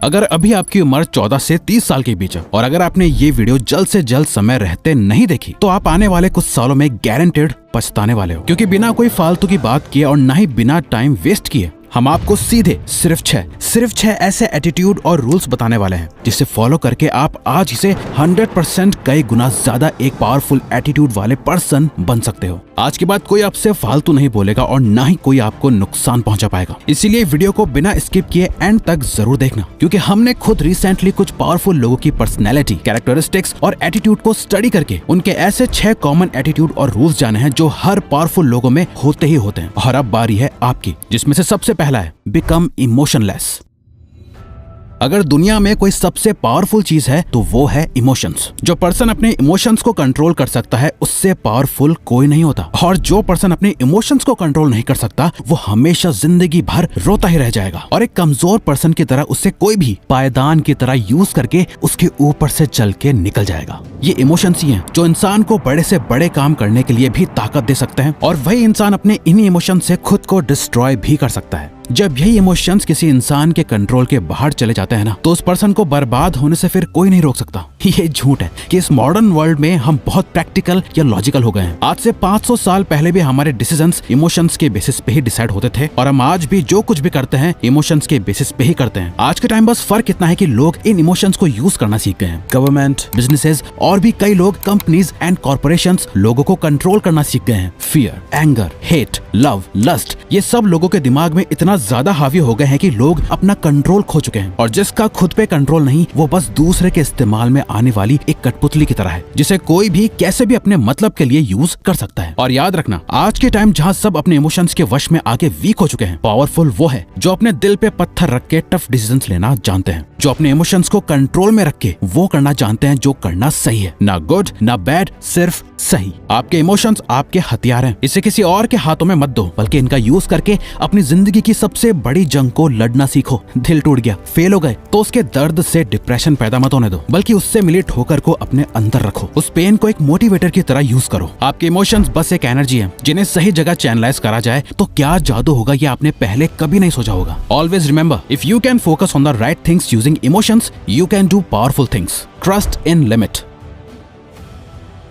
अगर अभी आपकी उम्र 14 से 30 साल के बीच है और अगर आपने ये वीडियो जल्द से जल्द समय रहते नहीं देखी तो आप आने वाले कुछ सालों में गारंटेड पछताने वाले हो, क्योंकि बिना कोई फालतू की बात किए और ना ही बिना टाइम वेस्ट किए हम आपको सीधे सिर्फ छह ऐसे एटीट्यूड और रूल्स बताने वाले हैं जिसे फॉलो करके आप आज से 100% कई गुना ज्यादा एक पावरफुल एटीट्यूड वाले पर्सन बन सकते हो। आज के बाद कोई आपसे फालतू नहीं बोलेगा और ना ही कोई आपको नुकसान पहुंचा पाएगा। इसीलिए वीडियो को बिना स्किप किए एंड तक जरूर देखना, क्योंकि हमने खुद रिसेंटली कुछ पावरफुल लोगों की पर्सनैलिटी, कैरेक्टरिस्टिक्स और एटीट्यूड को स्टडी करके उनके ऐसे 6 कॉमन एटीट्यूड और रूल्स जाने हैं जो हर पावरफुल लोगों में होते ही होते हैं। और अब बारी है आपकी, जिसमें से सबसे पहला है बिकम इमोशनलेस। अगर दुनिया में कोई सबसे पावरफुल चीज है तो वो है इमोशंस। जो पर्सन अपने इमोशंस को कंट्रोल कर सकता है उससे पावरफुल कोई नहीं होता, और जो पर्सन अपने इमोशंस को कंट्रोल नहीं कर सकता वो हमेशा जिंदगी भर रोता ही रह जाएगा, और एक कमजोर पर्सन की तरह उससे कोई भी पायदान की तरह यूज करके उसके ऊपर से चल के निकल जाएगा। ये इमोशंस ही हैं जो इंसान को बड़े से बड़े काम करने के लिए भी ताकत दे सकते हैं, और वही इंसान अपने इन्हीं इमोशन से खुद को डिस्ट्रॉय भी कर सकता है। जब यही इमोशंस किसी इंसान के कंट्रोल के बाहर चले जाते हैं ना, तो उस पर्सन को बर्बाद होने से फिर कोई नहीं रोक सकता। ये झूठ है कि इस मॉडर्न वर्ल्ड में हम बहुत प्रैक्टिकल या लॉजिकल हो गए हैं। आज से 500 साल पहले भी हमारे डिसीजंस इमोशंस के बेसिस पे ही डिसाइड होते थे, और हम आज भी जो कुछ भी करते हैं इमोशंस के बेसिस पे ही करते हैं। आज के टाइम बस फर्क इतना है कि लोग इन इमोशंस को यूज करना सीख गए हैं। गवर्नमेंट, बिजनेसेस और भी कई लोग, कंपनीज एंड कॉर्पोरेशंस लोगों को कंट्रोल करना सीख गए हैं। Fear, anger, hate, love, lust, ये सब लोगों के दिमाग में इतना ज्यादा हावी हो गए हैं कि लोग अपना कंट्रोल खो चुके हैं, और जिसका खुद पे कंट्रोल नहीं वो बस दूसरे के इस्तेमाल में आने वाली एक कठपुतली की तरह है, जिसे कोई भी कैसे भी अपने मतलब के लिए यूज कर सकता है। और याद रखना, आज के टाइम जहाँ सब अपने इमोशंस के वश में आके वीक हो चुके हैं, पावरफुल वो है जो अपने दिल पे पत्थर रख के टफ डिसीजंस लेना जानते हैं, जो अपने इमोशंस को कंट्रोल में रख के वो करना जानते हैं जो करना सही है, ना गुड ना बैड, सिर्फ सही। आपके इमोशंस आपके हथियार हैं, इसे किसी और के हाथों में मत दो, बल्कि इनका यूज करके अपनी जिंदगी की सबसे बड़ी जंग को लड़ना सीखो। दिल टूट गया, फेल हो गए तो उसके दर्द से डिप्रेशन पैदा मत होने दो, बल्कि उससे मिली ठोकर को अपने अंदर रखो। उस पेन को एक मोटिवेटर की तरह यूज करो। आपके इमोशंस बस एक एनर्जी है, जिन्हें सही जगह चैनलाइज करा जाए तो क्या जादू होगा ये आपने पहले कभी नहीं सोचा होगा। Always remember, if you can focus on the right things using emotions, you can do powerful things. Trust in limit.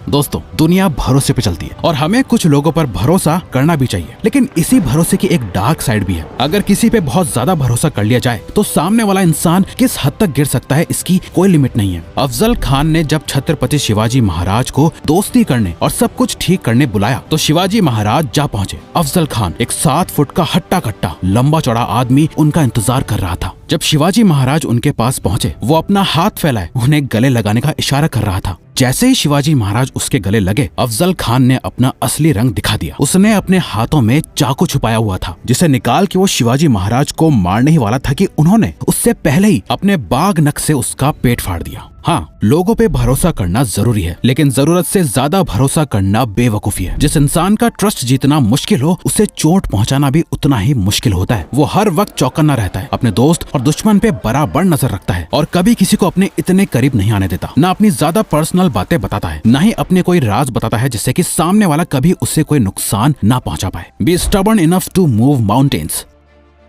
दोस्तों, दुनिया भरोसे पे चलती है और हमें कुछ लोगों पर भरोसा करना भी चाहिए, लेकिन इसी भरोसे की एक डार्क साइड भी है। अगर किसी पे बहुत ज्यादा भरोसा कर लिया जाए तो सामने वाला इंसान किस हद तक गिर सकता है इसकी कोई लिमिट नहीं है। अफजल खान ने जब छत्रपति शिवाजी महाराज को दोस्ती करने और सब कुछ ठीक करने बुलाया तो शिवाजी महाराज जा पहुंचे। अफजल खान, एक 7 फुट का हट्टा कट्टा लंबा चौड़ा आदमी, उनका इंतजार कर रहा था। जब शिवाजी महाराज उनके पास पहुंचे, वो अपना हाथ फैलाए उन्हें गले लगाने का इशारा कर रहा था। जैसे ही शिवाजी महाराज उसके गले लगे, अफजल खान ने अपना असली रंग दिखा दिया। उसने अपने हाथों में चाकू छुपाया हुआ था, जिसे निकाल के वो शिवाजी महाराज को मारने ही वाला था कि उन्होंने उससे पहले ही अपने बाघ नख से उसका पेट फाड़ दिया। हाँ, लोगों पे भरोसा करना जरूरी है, लेकिन जरूरत से ज्यादा भरोसा करना बेवकूफी है। जिस इंसान का ट्रस्ट जीतना मुश्किल हो, उसे चोट पहुंचाना भी उतना ही मुश्किल होता है। वो हर वक्त चौकन्ना रहता है, अपने दोस्त और दुश्मन पे बराबर नजर रखता है, और कभी किसी को अपने इतने करीब नहीं आने देता। ना अपनी ज्यादा पर्सनल बातें बताता है, ना ही अपने कोई राज बताता है जिससे कि सामने वाला कभी उससे कोई नुकसान ना पहुंचा पाए। Be stubborn enough to move mountains.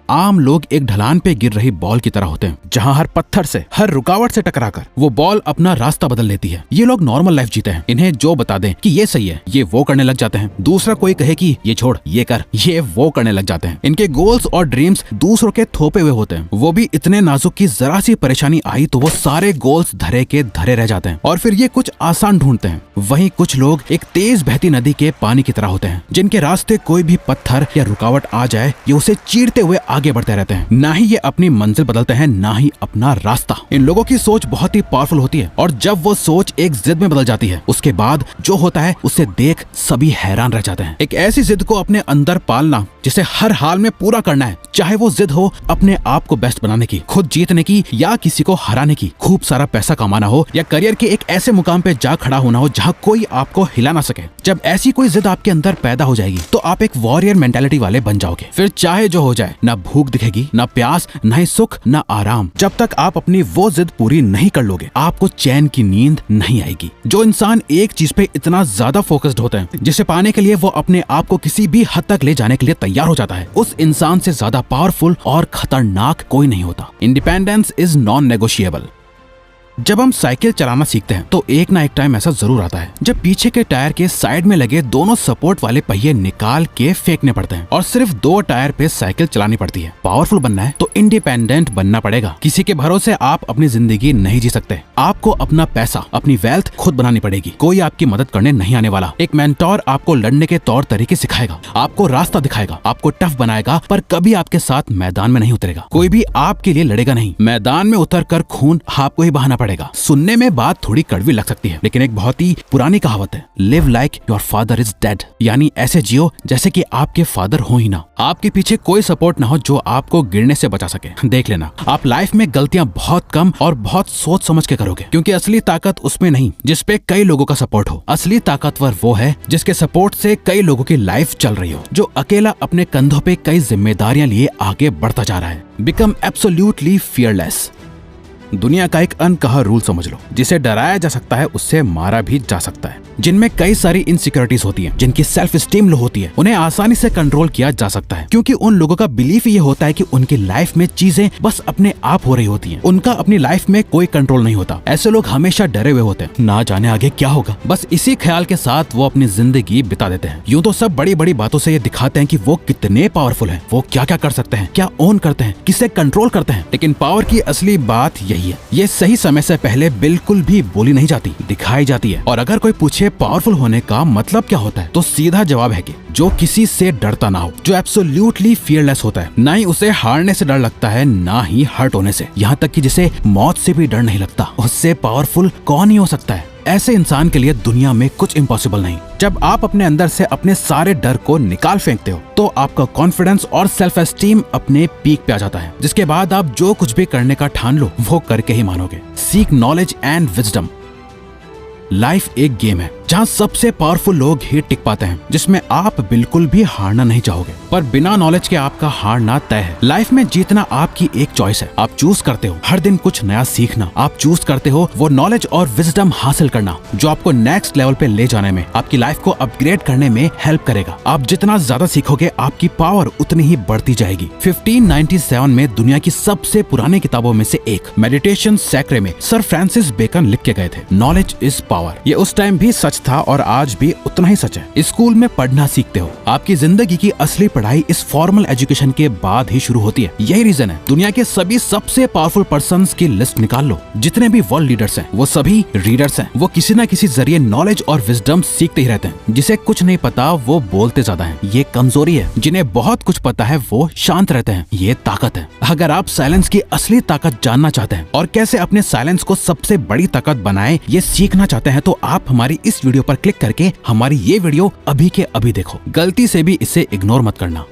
आम लोग एक ढलान पे गिर रही बॉल की तरह होते हैं, जहां हर पत्थर से, हर रुकावट से टकराकर वो बॉल अपना रास्ता बदल लेती है। ये लोग नॉर्मल लाइफ जीते हैं। इन्हें जो बता दें कि ये सही है, ये वो करने लग जाते हैं। दूसरा कोई कहे कि ये छोड़, ये कर, ये वो करने लग जाते हैं। इनके गोल्स और ड्रीम्स दूसरों के थोपे हुए होते हैं। वो भी इतने नाजुक कि जरा सी परेशानी आई तो वो सारे गोल्स धरे के धरे रह जाते हैं, और फिर ये कुछ आसान ढूंढते हैं। वहीं कुछ लोग एक तेज बहती नदी के पानी की तरह होते हैं, जिनके रास्ते कोई भी पत्थर या रुकावट आ जाए, ये उसे चीरते हुए आगे बढ़ते रहते हैं। ना ही ये अपनी मंजिल बदलते हैं, ना ही अपना रास्ता। इन लोगों की सोच बहुत ही पावरफुल होती है, और जब वो सोच एक जिद में बदल जाती है, उसके बाद जो होता है उसे देख सभी हैरान रह जाते हैं। एक ऐसी जिद को अपने अंदर पालना जिसे हर हाल में पूरा करना है, चाहे वो जिद हो अपने आप को बेस्ट बनाने की, खुद जीतने की, या किसी को हराने की, खूब सारा पैसा कमाना हो, या करियर के एक ऐसे मुकाम पे जा खड़ा होना हो जहाँ कोई आपको हिला ना सके। जब ऐसी कोई जिद आपके अंदर पैदा हो जाएगी तो आप एक वॉरियर मेंटालिटी वाले बन जाओगे। फिर चाहे जो हो जाए, ना भूख दिखेगी, ना प्यास, ना ही सुख, ना आराम। जब तक आप अपनी वो जिद पूरी नहीं कर लोगे, आपको चैन की नींद नहीं आएगी। जो इंसान एक चीज पे इतना ज्यादा फोकस्ड होता है, जिसे पाने के लिए वो अपने आप को किसी भी हद तक ले जाने के लिए तैयार हो जाता है, उस इंसान से ज्यादा पावरफुल और खतरनाक कोई नहीं होता। Independence is non negotiable. जब हम साइकिल चलाना सीखते हैं तो एक ना एक टाइम ऐसा जरूर आता है जब पीछे के टायर के साइड में लगे दोनों सपोर्ट वाले पहिए निकाल के फेंकने पड़ते हैं और सिर्फ 2 टायर पे साइकिल चलानी पड़ती है। पावरफुल बनना है तो इंडिपेंडेंट बनना पड़ेगा। किसी के भरोसे आप अपनी जिंदगी नहीं जी सकते। आपको अपना पैसा, अपनी वेल्थ खुद बनानी पड़ेगी। कोई आपकी मदद करने नहीं आने वाला। एक मेंटोर आपको लड़ने के तौर तरीके सिखाएगा, आपको रास्ता दिखाएगा, आपको टफ बनाएगा, पर कभी आपके साथ मैदान में नहीं उतरेगा। कोई भी आपके लिए लड़ेगा नहीं। मैदान में उतर कर खून आपको ही बहाना पड़ेगा। सुनने में बात थोड़ी कड़वी लग सकती है, लेकिन एक बहुत ही पुरानी कहावत है, live like your father is dead, यानी ऐसे जियो जैसे कि आपके फादर हो ही ना। आपके पीछे कोई सपोर्ट ना हो जो आपको गिरने से बचा सके। देख लेना, आप लाइफ में गलतियां बहुत कम और बहुत सोच समझ के करोगे, क्योंकि असली ताकत उसमें नहीं जिसपे कई लोगों का सपोर्ट हो। असली ताकतवर वो है जिसके सपोर्ट से कई लोगों की लाइफ चल रही हो, जो अकेला अपने कंधों पे कई जिम्मेदारियां लिए आगे बढ़ता जा रहा है। Become absolutely fearless. दुनिया का एक अनकहा रूल समझ लो, जिसे डराया जा सकता है उससे मारा भी जा सकता है। जिनमें कई सारी इनसिक्योरिटीज होती हैं, जिनकी सेल्फ स्टीम लो होती है, उन्हें आसानी से कंट्रोल किया जा सकता है, क्योंकि उन लोगों का बिलीफ ये होता है कि उनकी लाइफ में चीजें बस अपने आप हो रही होती हैं। उनका अपनी लाइफ में कोई कंट्रोल नहीं होता। ऐसे लोग हमेशा डरे हुए होते हैं, ना जाने आगे क्या होगा। बस इसी ख्याल के साथ वो अपनी जिंदगी बिता देते हैं। यूं तो सब बड़ी बड़ी बातों से ये दिखाते हैं कि वो कितने पावरफुल हैं, वो क्या क्या कर सकते हैं, क्या ओन करते हैं, किसे कंट्रोल करते हैं। लेकिन पावर की असली बात यही है, ये सही समय से पहले बिल्कुल भी बोली नहीं जाती, दिखाई जाती है। और अगर कोई पूछे पावरफुल होने का मतलब क्या होता है, तो सीधा जवाब है कि जो किसी से डरता ना हो, जो एब्सोल्युटली फियरलेस होता है। ना ही उसे हारने से डर लगता है, ना ही हर्ट होने से, यहाँ तक कि जिसे मौत से भी डर नहीं लगता। उससे पावरफुल कौन ही हो सकता है। ऐसे इंसान के लिए दुनिया में कुछ इम्पॉसिबल नहीं। जब आप अपने अंदर से अपने सारे डर को निकाल फेंकते हो, तो आपका कॉन्फिडेंस और सेल्फ एस्टीम अपने पीक पे आ जाता है, जिसके बाद आप जो कुछ भी करने का ठान लो वो करके ही मानोगे। Seek knowledge and wisdom. Life एक गेम है जहाँ सबसे पावरफुल लोग ही टिक पाते हैं, जिसमें आप बिल्कुल भी हारना नहीं चाहोगे, पर बिना नॉलेज के आपका हारना तय है। लाइफ में जीतना आपकी एक चॉइस है। आप चूज करते हो हर दिन कुछ नया सीखना, आप चूज करते हो वो नॉलेज और विजडम हासिल करना जो आपको नेक्स्ट लेवल पे ले जाने में, आपकी लाइफ को अपग्रेड करने में हेल्प करेगा। आप जितना ज्यादा सीखोगे, आपकी पावर उतनी ही बढ़ती जाएगी। 1597 में दुनिया की सबसे पुरानी किताबों में से एक मेडिटेशन सैक्रे में सर फ्रांसिस बेकन लिख के गए थे, नॉलेज इज पावर। ये उस टाइम भी सच था और आज भी उतना ही सच है। स्कूल में पढ़ना सीखते हो, आपकी जिंदगी की असली पढ़ाई इस फॉर्मल एजुकेशन के बाद ही शुरू होती है। यही रीजन है दुनिया के सभी सबसे पावरफुल पर्संस की लिस्ट निकाल लो, जितने भी वर्ल्ड लीडर्स हैं वो सभी रीडर्स हैं। वो किसी न किसी जरिए नॉलेज और विजडम सीखते ही रहते हैं। जिसे कुछ नहीं पता वो बोलते ज्यादा है, ये कमजोरी है। जिन्हें बहुत कुछ पता है वो शांत रहते हैं, ये ताकत है। अगर आप साइलेंस की असली ताकत जानना चाहते हैं और कैसे अपने साइलेंस को सबसे बड़ी ताकत बनाए, ये सीखना चाहते हैं, तो आप हमारी इस वीडियो पर क्लिक करके हमारी ये वीडियो अभी के अभी देखो। गलती से भी इसे इग्नोर मत करना।